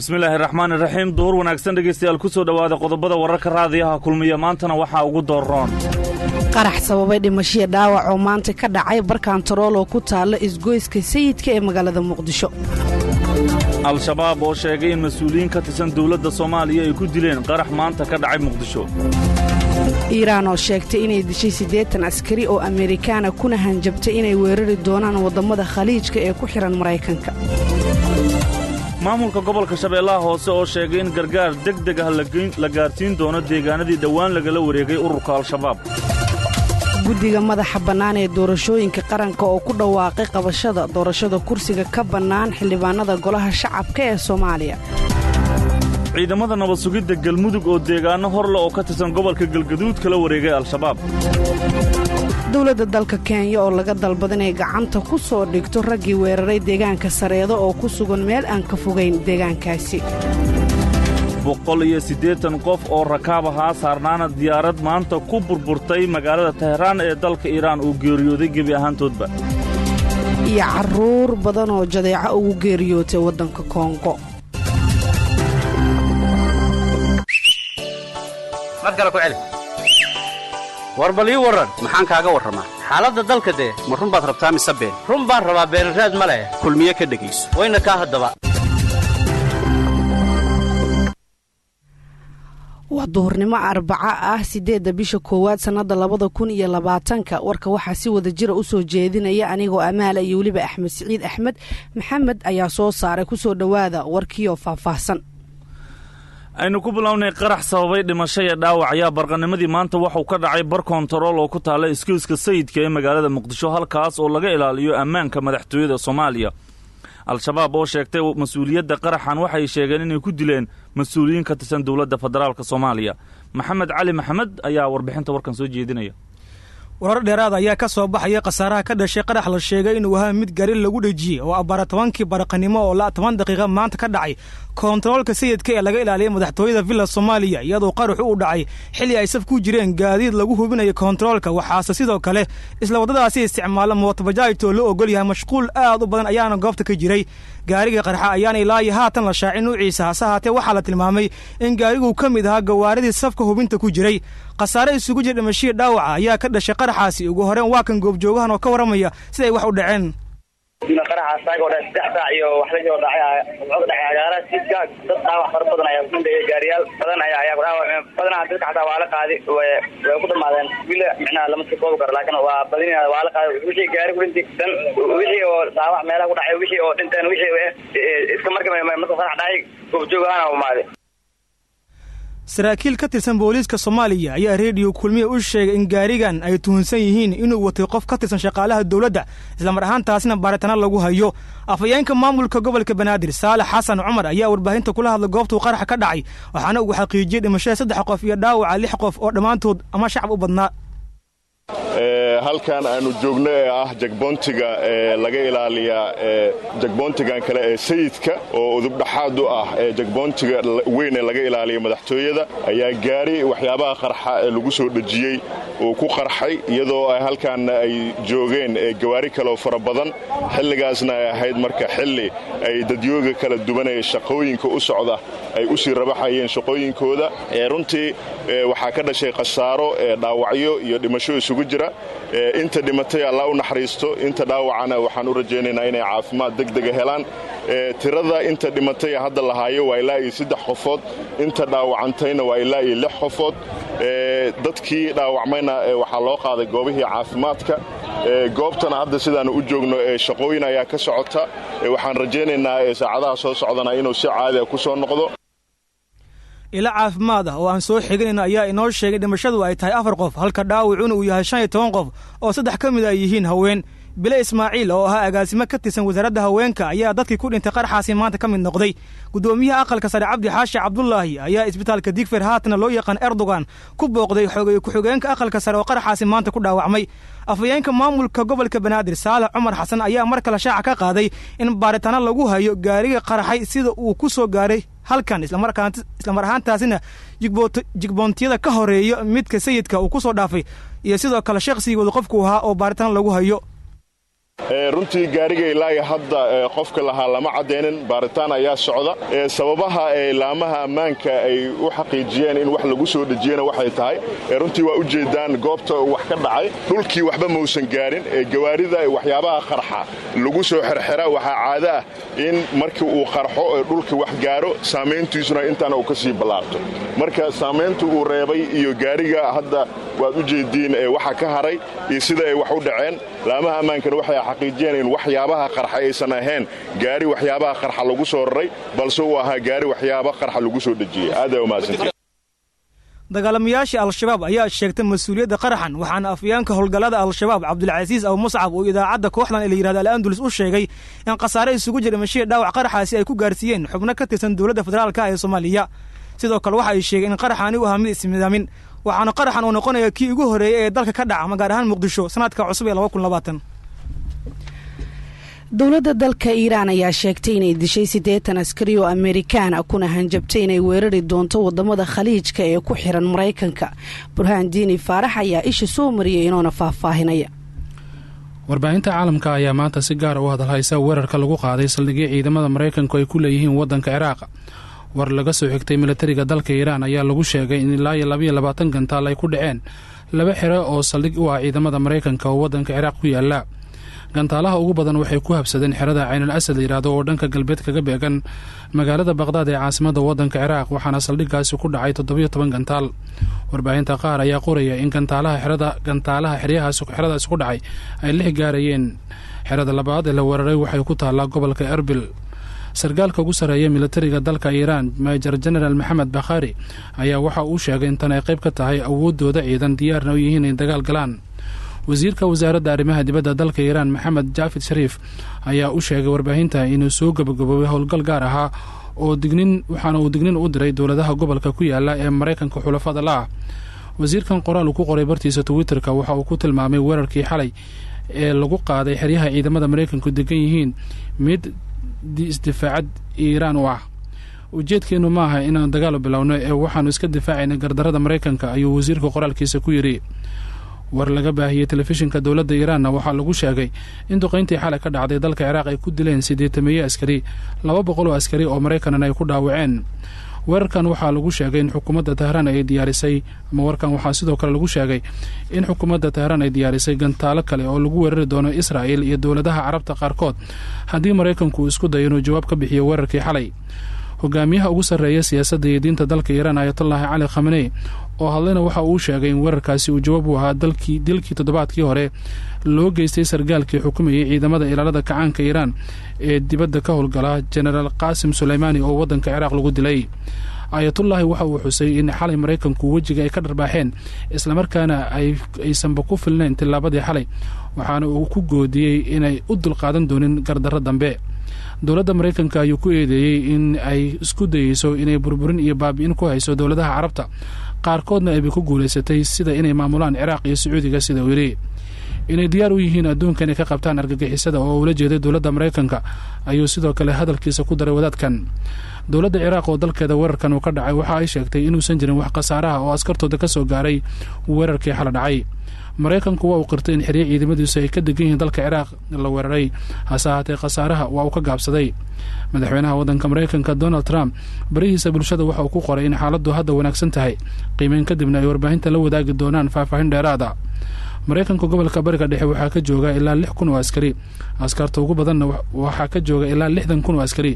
bismillaahirraxmaanirraxiim duhur wanaagsan dhegaystayaal ku soo dhowaada qodobada wararka raadiyaha kulmiya maantana waxaa ugu dooroon qarax sababay dhimashiya dhaawac oo maanta ka dhacay barkaantarool oo ku taalla isgoyska sayidka ee magaalada muqdisho al-shabaab oo sheegay in mas-uuliyiin ka tirsan dawladda soomaaliya ay ku dileen qarax maanta ka dhacay muqdisho iiraan oo sheegtay inay dishay 80 askari oo Ameerikaana kuna hanjabtay inay weerari doonaan waddamada khaliijka ee ku xiran Maraykanka maamulka gobolka Shabeellaha Hoose oo sheegay in gargaar degdeg ah la gaarsiin doono deegaanadii dhawaan lagala wareegay ururka al-shabaab guddiga madaxa bannaan ee doorashooyinka qaranka oo ku dhawaaqay qabashada doorashada kursiga ka bannaan xildhibaanada golaha shacabka ee Soomaaliya ciidamada nabad sugidda galmudug oo deegaano horle oo ka tirsan gobolka galgaduud kala wareegay al-shabaab dawladda dalka Kenya oo laga dalbaday inay gacanta ku soo dhigto raggii weeraray deegaanka Sareedo oo ku sugan meel aan ka fogeyn deegaankaasi 180 qof oo rakaab ahaa saarnaana diyaarad maanta ku burburtay magaalada Tehraan ee dalka Iiraan uu geeriyooday gebi ahaantoodba iyo carruur badan oo jadeeco ugu geeriyootay waddanka Kongo warbalii waran maxaan kaaga warramaa xaaladda dalka dee ma run baad rabtaa mise been run baan rabaa beenraad ma leh kulmiye ka dhegayso wayna kaa haddaba waa duhurnimo Arbaca ah 8 bisha koowaad sanada 2020 warka waxaa si wada jira u soo jeedinaya anigoo Amaala iyo waliba Axmed Saciid Axmed Maxamed ayaa soo saaray ku soo dhawaada warkiyo faahfaahsan aynu ku bilownay qarax sababay dhimasho iyo dhaawac ayaa barqanimadii maanta waxuu ka dhacay bar kontarool oo ku taala iskuulka sayidka ee magaalada muqdisho halkaas oo laga ilaaliyo ammaanka madaxtooyada Soomaaliya al-shabaab oo sheegtay mas'uuliyadda qaraxan waxay sheegeen inay ku dileen mas'uuliyiin ka tirsan dawladda federaalka Soomaaliya maxamed cali maxamed ayaa warbixinta warkan soo jeedinaya warar dheeraad ayaa ka soo baxaya qasaaraha ka dhashay qarax la sheegay inuu ahaa mid gari lagu dhajiyay oo abara 10kii baraqanimo oo 10 daqiiqo maanta ka dhacay kontaroolka sayidka ee laga ilaaliyay madaxtooyada Villa Soomaaliya iyadoo qaraxu u dhacay xilli ay saf ku jireen gaadiid lagu hubinayo kontaroolka waxaase sidoo kale isla wadadaasi isticmaala mootobajaajto loo ogol yahay mashquul aad u badan ayaana goobta ka jiray gaariga qaraxa ayaana ilaa haatan la shaacin nuuciisa hasaatee waxaa la tilmaamay in gaarigu ka mid ahaa gawaaridii safka hubinta ku jiray qasaare isugu jira dhimashiyo dhaawaca ayaa ka dhashay qaraxaasi ugu horeen waa kan goobjoogahan oo ka waramaya sida ay wax u dhaceen qaraxaas taag oo 3 saac iyo wax la jooga dhacay agaaraha sidka dad dhaawac far badan ayaa ku dhigay gaariyaal badan ayaa ku dhaawacmay badan dadka xataa waa la qaaday way ku dhamaadeen bila macna lama soo koob karo laakiin waa badina waa la qaaday wixii gaari ku dhintay dan wixii oo dhaawac meelaha ku dhacay wixii oo dhinteen wixii iska markay ma soo dhacay goobjoogahan oo maaday saraakiil ka tirsan booliiska Soomaaliya ayaa radio kulmiye u sheegay in gaarigan ay tuhunsan yihiin inuu watay qof ka tirsan shaqaalaha dawladda isla mar ahaantaasina baaritaan lagu hayo afayeenka maamulka gobolka Banaadir Saalax Xasan Cumar ayaa warbaahinta kula hadlay goobta qaraxa ka dhacay waxaana uu xaqiijiyay dhimashada 3 qof iyo dhaawaca 6 qof oo dhamaantood ama shacab u badnaa halkan aanu joogno ee ah jagboontiga laga ilaaliya jagboontigan kale ee sayidka oo udub dhaxaad u ah jagboontiga weyn ee laga ilaaliyo madaxtooyada ayaa gaari waxyaabaha qarxa ee lagu soo dhajiyay oo ku qarxay iyadoo ay halkan ay joogeen gawaari kale oo fara badan xilligaasna ay ahayd marka xilli ay dadyooga kala duwanay shaqooyinka u socda ay u sii rabaxayeen shaqooyinkooda runtii waxaa ka dhashay qasaaro dhaawacyo iyo dhimasho isugu jira inta dhimatay Allah u naxariisto inta dhaawacana waxaan u rajaynaynaa inay caafimaad degdeg ah helaan tirada inta dhimatay hadda la haayo waa ilaa 3 qofood inta dhaawacantayna waa ilaa 6 qofood dadkii dhaawacmayna waxaa loo qaaday goobihii caafimaadka goobtana hadda sidaan u joogno shaqooyin ayaa ka socota waxaan rajaynaynaa saacadaha soo socdana inuu si caadi ah ku soo noqdo ila caafimaad oo aan soo xiganayna ayaa inoo sheegay dhimashadu ay tahay 4 qof halka dhaawacuna uu yahay 15 qof oo 3 ka mid ah yihiin haween Bile Ismaaciil oo ahaa agaasimo ka tirsan wasaaradda haweenka ayaa dadkii ku dhintay qaraxaasi maanta ka mid noqday gudoomiyaha aqalka sare Cabdi Xaashi Cabdullaahi ayaa isbitaalka Digfeer haatana loo yaqaan Erdogan ku booqday ku-xigeenka aqalka sare oo qaraxaasi maanta ku dhaawacmay afayeenka maamulka gobolka Banaadir Saalax Cumar Xasan ayaa mar kale shaaca ka qaaday in baaritaan lagu hayo gaariga qaraxay sida uu ku soo gaaray halkan isla mar ahaantaasina jigboontiyada ka horeeyo midka sayidka uu ku soo dhaafay iyo sidoo kale shakhsigooda qofku ahaa oo baaritaan lagu hayo runtii gaariga ilaa hadda qofka lahaa lama cadeynin baaritaan ayaa socda sababaha laamaha ammaanka ay u xaqiijiyeen in wax lagu soo dhejiyena waxay tahay runtii waa u jeedaan goobta wax ka dhacay dhulkii waxba mausan gaarin gawaarida waxyaabaha qarxa lagu soo xerxera waxaa caado ah in markii uu qarxo dhulka wax gaaro saamayntiisuna intaana uu ka sii ballaarto marka saamaynta uu reebay iyo gaariga hadda waad u jeediin waxa ka haray iyo sida ay wax u dhaceen laamaha ammaankana waxay xaqiijiyeen in waxyaabaha qarxa aysan ahayn gaari waxyaabaha qarxa lagu soo raray balse uu ahaa gaari waxyaaba qarxa lagu soo dhejiyey aad ay umaadsantay dagaalamayaasha al-shabaab ayaa sheegtay mas-uuliyadda qaraxan waxaana afyeenka howlgallada al-shabaab cabdulcasiis abu muscab oo idaacadda kooxdan ee la yihahda al-andulus u sheegay in khasaare isugu jira mashiya dhaawac qaraxaasi ay ku gaarsiiyeen xubno ka tirsan dowladda federaalka ee Soomaaliya sidoo kale waxa ay sheegeen in qaraxani uu ahaa mid ismidaamin waxaana qaraxan uu noqonayaa kii ugu horeeyay ee dalka ka dhaca gaar ahaan Muqdisho sanadka cusub ee 2020 dowladda dalka Iiraan ayaa sheegtay inay dishay 80 askari oo Amerikaan ah kuna hanjabtay inay weerari doonto wadamada Khaliijka ee ku xiran Mareykanka Burhaan Diini Faarax ayaa isha soo mariyay inoona faahfaahinaya warbaahinta caalamka ayaa maanta si gaar ah u hadalhaysa weerarka lagu qaaday saldhigii ciidamada Mareykanku ay ku leeyihiin wadanka Ciraaq war laga soo xigtay militariga dalka Iiraan ayaa lagu sheegay in ilaa 22 gantaal ay ku dhaceen laba xiro oo saldhig u ah ciidamada Mareykanka oo wadanka Ciraaq ku yaala gantaalaha ugu badan waxay ku habsadeen xirada Caynul Asad yiraahdo oo dhanka galbeed kaga beegan magaalada Baghdad ee caasimadda wadanka Ciraaq waxaana saldhigaasi ku dhacay 17 gantaal warbaahinta qaar ayaa qoraya in gantaalaha xiradaasi ku dhacay ay 6 gaarayeen xirada labaad ee la weeraray waxay ku taalaa gobolka Erbil sargaalka ugu sareeya militariga dalka Iiraan Major General Mohammed Bakhari ayaa waxa uu sheegay in tan ay qayb ka tahay awoodooda ciidan diyaarna u yihiin in dagaal galaan wasiirka wasaaradda arrimaha dibadda dalka Iiraan Maxamed Jaafid Shariif ayaa u sheegay warbaahinta inuu soo gabagaboobay howlgal gaar ah oo waxaana uu dignin u diray dowladaha gobolka ku yaala ee Mareykanka xulafada la ah wasiirkan qoraal uu ku qoray bartiisa Twitterka waxa uu ku tilmaamay weerarkii xalay ee lagu qaaday xeryaha ciidamada Mareykanku degan yihiin mid isdifaacad Iiraan u ah ujeedkeenu ma aha inaan dagaal bilowno ee waxaanu iska difaacayna gardarada Mareykanka ayuu wasiirka qoraalkiisa ku yiri war laga baahiyay telefishinka dowladda Iiraanna waxaa lagu sheegay in duqeyntii xalay ka dhacday dalka Ciraaq ay ku dileen 80 askari 200 askari oo Mareykan ay ku dhaawaceen weerarkan waxaa lagu sheegay in xukuumadda Tehran ay diyaarisay warkan waxaa sidoo kale lagu sheegay in xukuumadda Tehran ay diyaarisay gantaalo kale oo lagu weerari doono Israa'iil iyo dowladaha Carabta qaarkood haddii Mareykanku isku dayo inuu jawaab ka bixiyo weerarkii xalay hogaamiyaha ugu sarreeya siyaasadda iyo diinta dalka Iiraan Ayatollah Ali Khamenei oo hadlayna waxa uu sheegay in weerarkaasi uu jawaab u ahaa dilkii toddobaadkii hore loo geystay sargaalkii xukumayay ciidamada ilaalada kacaanka Iiraan ee dibadda ka howlgala General Qasim Suleymani oo wadanka Ciraaq lagu dilay Ayatollah waxa uu xusay in xalay Mareykanku wajiga ay ka dharbaaxeen isla markaana aysanba ku filnayn tilaabadii xalay waxaana uu ku goodiyey inay u dulqaadan doonin gardarro dambe dowladda Mareykanka ayuu ku eedeeyay in ay isku dayeyso inay burburin iyo baabi'in ku hayso dowladaha Carabta qaarkoodna ay ku guuleysatay sida inay maamulaan Ciraaq iyo Sacuudiga sida weli inay diyaar u yihiin adduunka inay ka qabtaan argagixisada oo ula jeeday dowladda Mareykanka ayuu sidoo kale hadalkiisa ku daray wadaadkan dowladda Ciraaq oo dalkeeda weerarkan uu ka dhacay waxa ay sheegtay inuusan jirin wax khasaaraha oo askartooda ka soo gaaray weerarkii xal dhacay Mareykanku waa uu qirtay in xiriir ciidamadiisu ay ka degan yihiin dalka Ciraaq la weeraray hase ahaatee khasaaraha waa uu ka gaabsaday madaxweynaha wadanka Mareykanka Donald Trump barihiisa bulshada waxa uu ku qoray in xaaladdu hadda wanaagsan tahay qiimeyn kadibna ay warbaahinta la wadaagi doonaan faahfaahin dheeraad ah Mareykanka gobolka bariga dhexe waxaa ka jooga ilaa 6,000 oo askari askarta ugu badanna waxaa ka jooga ilaa 60,000 oo askari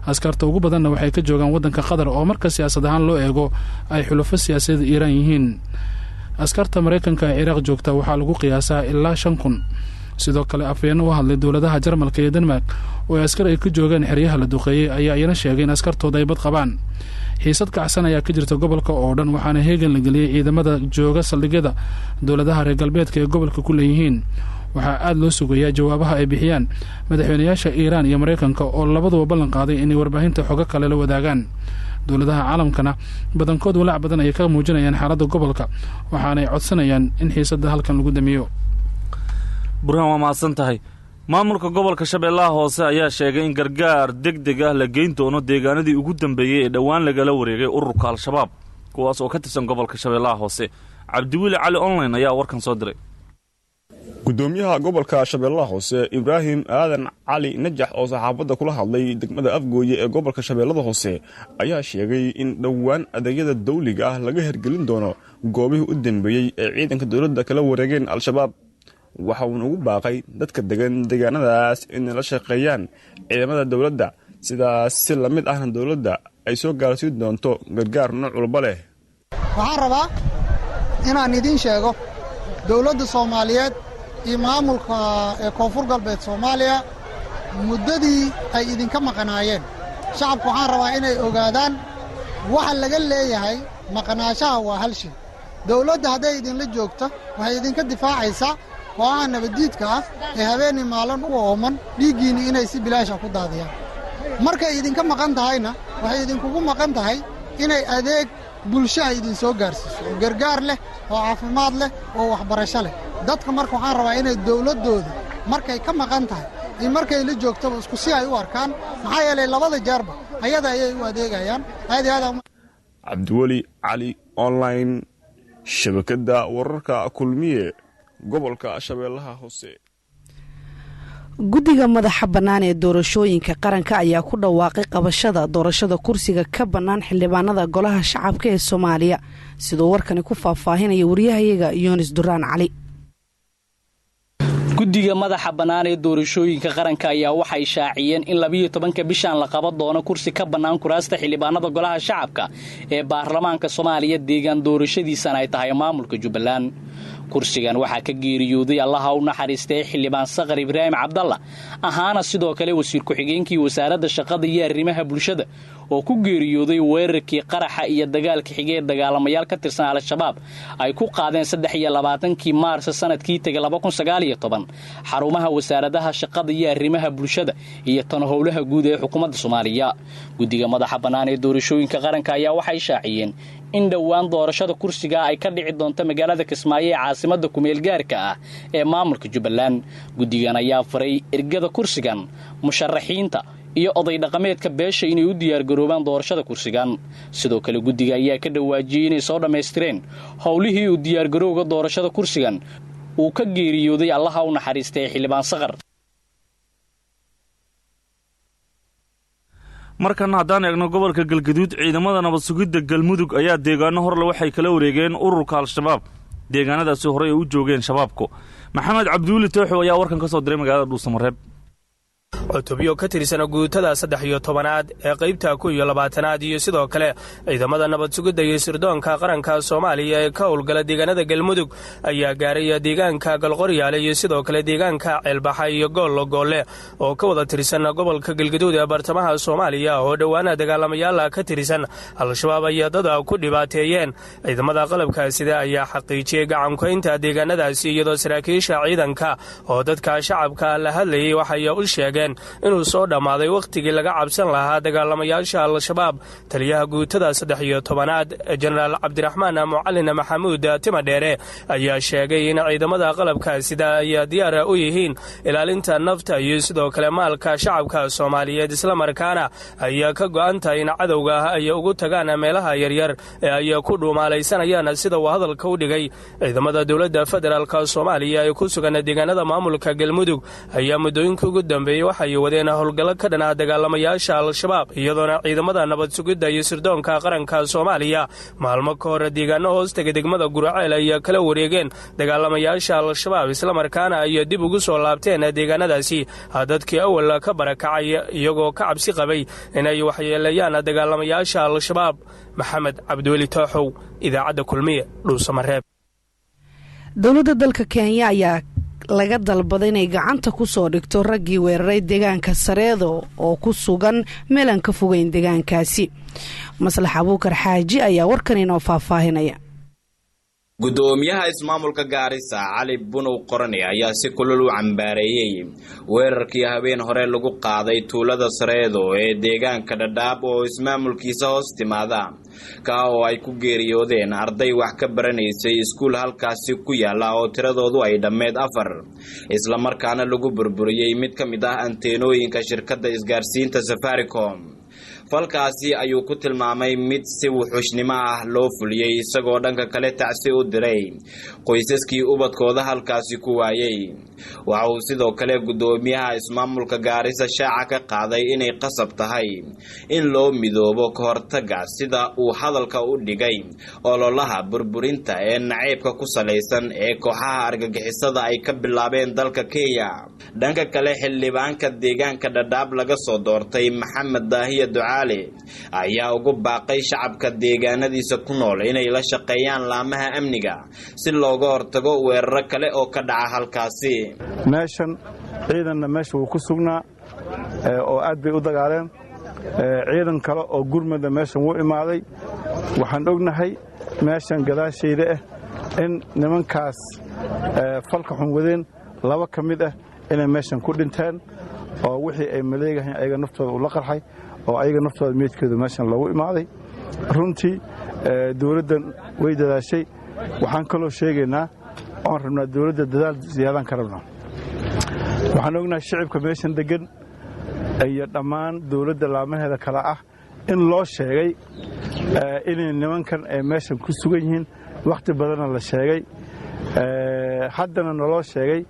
askarta ugu badanna waxay ka joogaan wadanka Qatar oo marka siyaasad ahaan loo eego ay xulafo siyaasadeed Iiraan yihiin askarta Mareykanka ee Ciraaq joogta waxaa lagu qiyaasaa ilaa 5,000 sidoo kale afayeen u hadlay dowladaha Jarmalka iyo Denmark oo askar ay ku joogeen xeryaha la duqeeyay ayaa iyana sheegay in askartooda ay bad qabaan xiisad kacsan ayaa ka jirta gobolka oo dhan waxaana heegan la geliyay ciidamada jooga saldhigyada dowladaha reer galbeedka ee gobolka ku leeyihiin waxaa aad loo sugayaa jawaabaha ay bixiyaan madaxweynayaasha Iiraan iyo Mareykanka oo labaduba ballan qaaday inay warbaahinta xogo kale la wadaagaan dowladaha caalamkana badankood walaac badan ay ka muujinayaan xaaladda gobolka waxaana ay codsanayaan in xiisadda halkan lagu damiyo burhaan waa mahadsan tahay maamulka gobolka Shabeellaha Hoose ayaa sheegay in gargaar degdeg ah la geyn doono deegaanadii ugu dambeeyay ee dhawaan lagala wareegay ururka Al-Shabaab kuwaas oo ka tirsan gobolka Shabeellaha Hoose Cabdiweli Cali online ayaa warkan soo diray gudoomiyaha gobolka Shabeellaha Hoose Ibrahim Aadan Cali Najax oo saxaafadda kula hadlay degmada Afgooye ee gobolka Shabeellaha Hoose ayaa sheegay in dhawaan adeegyada dawliga ah laga hirgelin doono goobihii u dambeeyay ee ciidanka dawladda kala wareegeen al-shabaab. waxa uu ugu baaqay dadka deegaanadaas in la shaqeeyaan ciidamada dawladda sidaas si la mid ahna dawladda ay soo gaarsiin doonto gargaar nooc walba leh. waxaan rabaa inaan idin sheego dawladda Soomaaliyeed iyo maamulka ee Koonfur Galbeed Soomaaliya muddadii ay idinka maqanaayeen shacabku waxaan rabaa inay ogaadaan waxa laga leeyahay maqnaashaha waa hal shay. dawladda hadday idinla joogto waxay idinka difaacaysaa kooxaha nabadiidka ah ee habeenii maalin u ooman dhiiggiinni inay si bilaash ah ku daadiyaan. markay idinka maqan tahayna waxay idinkugu maqan tahay inay adeeg bulshada idin soo gaarsiiso oo gargaar leh oo caafimaad leh oo waxbarasho leh. dadka marka waxaan rabaa inay dawladooda markay ka maqan tahay in markay la joogtaba isku si ay u arkaan maxaa yeelay labada jeerba ayada ayay u adeegayaan. Cabdiwali Cali online shabakada wararka kulmiye gobolka Shabeellaha Hoose. guddiga madaxa bannaan ee doorashooyinka qaranka ayaa ku dhawaaqay qabashada doorashada kursiga ka bannaan xildhibaanada golaha shacabka ee Soomaaliya sidoo warkani ku faahfaahinaya wariyahayaga Yoonis Duraan Cali. guddiga madaxa bannaan ee doorashooyinka qaranka ayaa waxay shaaciyeen in 12 bishan la qaban doono kursi ka bannaan kuraasta xildhibaanada golaha shacabka ee baarlamaanka Soomaaliya deegaan doorashadiisana ay tahay maamulka Jubbaland. kursigan waxaa ka geeriyooday allaha u naxariistay xildhibaan Saqar Ibraahim Cabdalla ahaana sidoo kale wasiir ku-xigeenkii wasaaradda shaqada iyo arrimaha bulshada oo ku geeriyooday weerarkii qaraxa iyo dagaalka xigay dagaalamayaal ka tirsan al-shabaab ay ku qaadeen 23 Maars sanadkii 2019 xarumaha wasaaradaha shaqada iyo arrimaha bulshada iyo tan howlaha guud ee xukuumadda Soomaaliya. guddiga madaxa bannaan ee doorashooyinka qaranka ayaa waxay shaaciyeen in dhawaan doorashada kursiga ay ka dhici doonto magaalada Kismaayo ee caasimadda kumeel gaarka ah ee maamulka Jubbaland. guddigan ayaa faray ergada kursigan musharaxiinta iyo oday dhaqameedka beesha inay u diyaar garoobaan doorashada kursigan. sidoo kale guddiga ayaa ka dhawaajiyay inay soo dhameystireen howlihii u diyaar garowga doorashada kursigan uu ka geeriyooday allaha u naxariistay xildhibaan Saqar. markan haddaan eegno gobolka Galgaduud ciidamada nabad sugidda Galmudug ayaa deegaano horle waxay kala wareegeen ururka al-shabaab deegaanadaasi hore ay u joogeen shabaabku. Maxamed Cabduuli Tooxo ayaa warkan ka soo diray magaalada Dhuusamareeb. cutubyo ka tirsan guutada 13aad ee qaybta 12aad iyo sidoo kale ciidamada nabad sugidda iyo sirdoonka qaranka Soomaaliya ee ka howlgala deegaanada Galmudug ayaa gaaray deegaanka Galqoryaale iyo sidoo kale deegaanka Ceelbaxa iyo Gool-Goole oo ka wada tirsan gobolka Galgaduud ee bartamaha Soomaaliya oo dhawaana dagaalamayaal ka tirsan al-shabaab ayaa dad ku dhibaateeyeen. ciidamada qalabka sida ayaa xaqiijiyay gacankoynta deegaanadaasi iyadoo saraakiisha ciidanka oo dadka shacabka la hadlayay waxay u sheegeen inuu soo dhamaaday waqtigii laga cabsan lahaa dagaalamayaasha al-shabaab. taliyaha guutada 13aad Jenaraal Cabdiraxmaan Mucallin Maxamuud Timadheere ayaa sheegay in ciidamada qalabka sida ay diyaar u yihiin ilaalinta nafta iyo sidoo kale maalka shacabka Soomaaliyeed isla markaana ay ka go'antahay in cadowga ay ugu tagaan meelaha yaryar ee ay ku dhuumaalaysanayaan sida uu hadalka u dhigay. ciidamada dawladda federaalka Soomaaliya ee ku sugan deegaanada maamulka Galmudug ayaa muddooyinka ugu dambeeyay waxay wadeen howlgallo ka dhan ah dagaalamayaasha al-shabaab iyadoona ciidamada nabad sugidda iyo sirdoonka qaranka Soomaaliya maalmo ka hor deegaano hoostaga degmada Guraceel ay kala wareegeen dagaalamayaasha al-shabaab isla markaana ay dib ugu soo laabteen deegaanadaasi dadkii awal ka barakacay iyagoo ka cabsi qabay inay waxyeeleeyaan dagaalamayaasha al-shabaab. Maxamed Cabduuli Tooxow, idaacadda Kulmiye, Dhuusamareeb. dowladda dalka Kenya ayaa laga dalbaday inay gacanta ku soo dhigto raggii weeraray deegaanka Sareedo oo ku sugan meel aan ka fogeyn deegaankaasi. Maslax Abuukar Xaaji ayaa warkan inoo faahfaahinaya. gudoomiyaha ismaamulka Gaarisa Cali Bunow Qorane ayaa si kulul u cambaareeyay weerarkii habeen hore lagu qaaday tuulada Sareedo ee deegaanka Dhadhaab oo ismaamulkiisa hoos timaada ka oo ay ku geeriyoodeen arday wax ka baranaysay iskuul halkaasi ku yaala oo tiradoodu ay dhammeed 4 isla markaana lagu burburiyay mid ka mid ah anteenooyinka shirkadda isgaarsiinta Safaricom. falkaasi ayuu ku tilmaamay mid si wuxuushnimo ah loo fuliyey isagoo dhanka kale tacsi u diray qoysaskii ubadkooda halkaasi ku waayey. waxa uu sidoo kale gudoomiyaha ismaamulka Gaarisa shaaca ka qaaday inay qasab tahay in loo midoobo ka hortaga sida uu hadalka u dhigay ololaha burburinta ee naceebka ku salaysan ee kooxaha argagixisada ay ka bilaabeen dalka Kenya. dhanka kale xildhibaanka deegaanka Dadaab laga soo doortay Maxamed Daahiye Ducaale ayaa ugu baaqay shacabka deegaanadiisa ku nool inay la shaqeeyaan laamaha amniga si looga hortago weerar kale oo ka dhaca halkaasi. meeshan ciidanna meesha uu ku sugnaa oo aad bay u dagaaleen ciidan kale oo gurmada meeshan wuu imaaday. waxaan ognahay meeshan gadaashayda in nimankaas falka xun wadeen laba ka mid inay meeshan ku dhinteen oo wixii ay maleegahayn ayaga naftooda u la qarxay oo ayaga naftooda meedkeedu meeshan loogu imaaday. runtii dawladdan way dadaashay. waxaan kaloo sheegaynaa oon rabnaa dawladda dadaal ziyaadan ka rabnaa. waxaan ognahay shicibka meeshan degan iyo dhammaan dawladda laamaheeda kale in loo sheegay inay nimankan ay meeshan ku sugan yihiin. wakhti badanna la sheegay, haddana naloo sheegay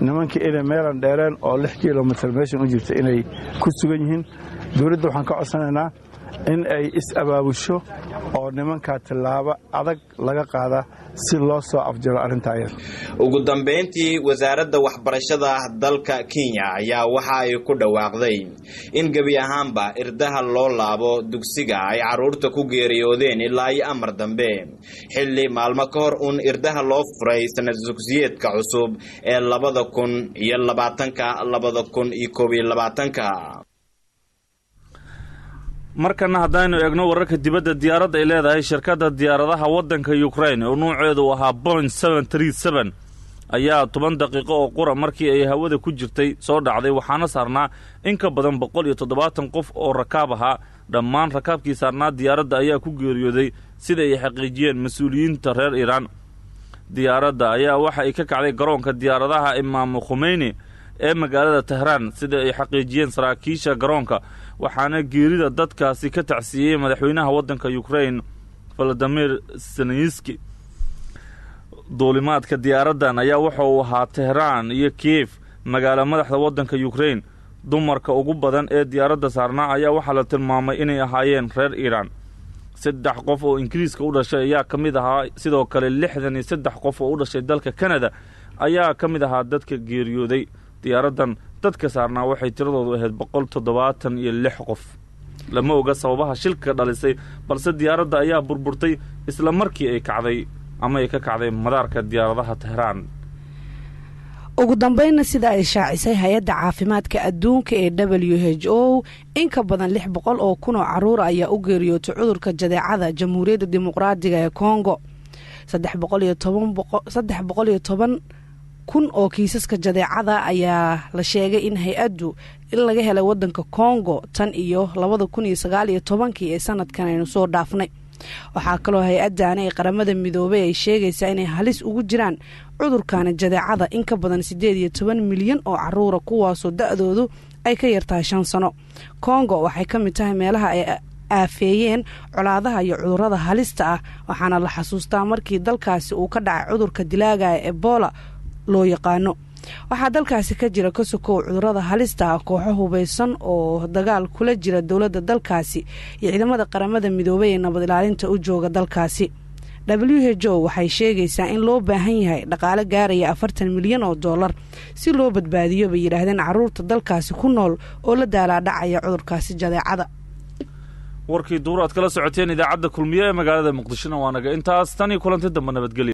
nimankii inay meelan dheereen oo 6 kilomitir meeshan u jirta inay ku sugan yihiin. dawladda waxaan ka codsanaynaa in ay is-abaabusho oo nimankaa tillaabo adag laga qaada si loo soo afjaro arrintaa yar. ugu dambeyntii wasaaradda waxbarashada dalka Kenya ayaa waxa ay ku dhawaaqday in gabi ahaanba irdaha loo laabo dugsiga ay caruurta ku geeriyoodeen ilaa ay amar dambe xilli maalmo ka hor irdaha loo furay sanad dugsiyeedka cusub ee 2020-2021. markana haddaynu eegno wararka dibadda diyaaradda ay leedahay shirkadda diyaaradaha waddanka Ukraine oo nuuceedu ahaa Boeing 737 ayaa 10 daqiiqo oo qura markii ay hawada ku jirtay soo dhacday waxaana saarnaa in ka badan 170 qof oo rakaab ahaa. dhammaan rakaabkii saarnaa diyaaradda ayaa ku geeriyooday sida ay xaqiijiyeen mas'uuliyiinta reer Iiraan. diyaaradda ayaa waxa ay ka kacday garoonka diyaaradaha Imaam Khomeini ee magaalada Tehran sida ay xaqiijiyeen saraakiisha garoonka, waxaana geerida dadkaasi ka tacsiyay madaxweynaha waddanka Ukraine Volodymyr Zelensky. duulimaadka diyaaraddan ayaa waxa uu ahaa Tehran iyo Kiev, magaalo madaxda waddanka Ukraine. dumarka ugu badan ee diyaaradda saarnaa ayaa waxaa la tilmaamay inay ahaayeen reer Iiraan. 3 qof oo Ingiriiska u dhashay ayaa ka mid ahaa, sidoo kale 63 qof oo u dhashay dalka Canada ayaa ka mid ahaa dadka geeriyooday. diyaaraddan dadka saarnaa waxay tiradoodu ahayd 176 qof. lama oga sababaha shilka dhalisay, balse diyaaradda ayaa burburtay isla markii ay kacday ama ay ka kacday madaarka diyaaradaha Tehran. ugu dambeynna sida ay shaacisay hay-adda caafimaadka adduunka ee WHO in ka badan 600 oo kun oo caruur ayaa u geeriyootay cudurka jadeecada Jamhuuriyadda Dimuqraadiga ee Kongo. 310 kun oo kiisaska jadeecada ayaa la sheegay in hay-addu in laga helay waddanka Kongo tan iyo 2019 ee sanadkan aynu soo dhaafnay. waxaa kaloo hay-addan ay qaramada midoobay ay sheegaysaa inay halis ugu jiraan cudurkan jadeecada in ka badan 18 milyan oo caruura kuwaasoo da'doodu ay ka yartahay 5 sano. Kongo waxay ka mid tahay meelaha ay aafeeyeen colaadaha iyo cudurrada halista waxaana la xasuustaa markii dalkaasi uu ka dhacay cudurka dilaaga ee Ebola loo yaqaano. waxaa dalkaasi ka jira ka sokow cudurrada halista kooxo hubeysan oo dagaal kula jira dowladda dalkaasi iyo ciidamada qaramada midoobay ee nabad ilaalinta u jooga dalkaasi. WHO waxay sheegaysaa in loo baahan yahay dhaqaale gaaraya $40 milyan si loo badbaadiyo bay yiraahdeen caruurta dalkaasi ku nool oo la daalaadhacaya cudurkaasi jadeecada. warkii duur aad kala socoteen idaacadda kulmiye ee magaalada Muqdisho waa naga intaas tan iyo kulanti dambe nabadgelyo.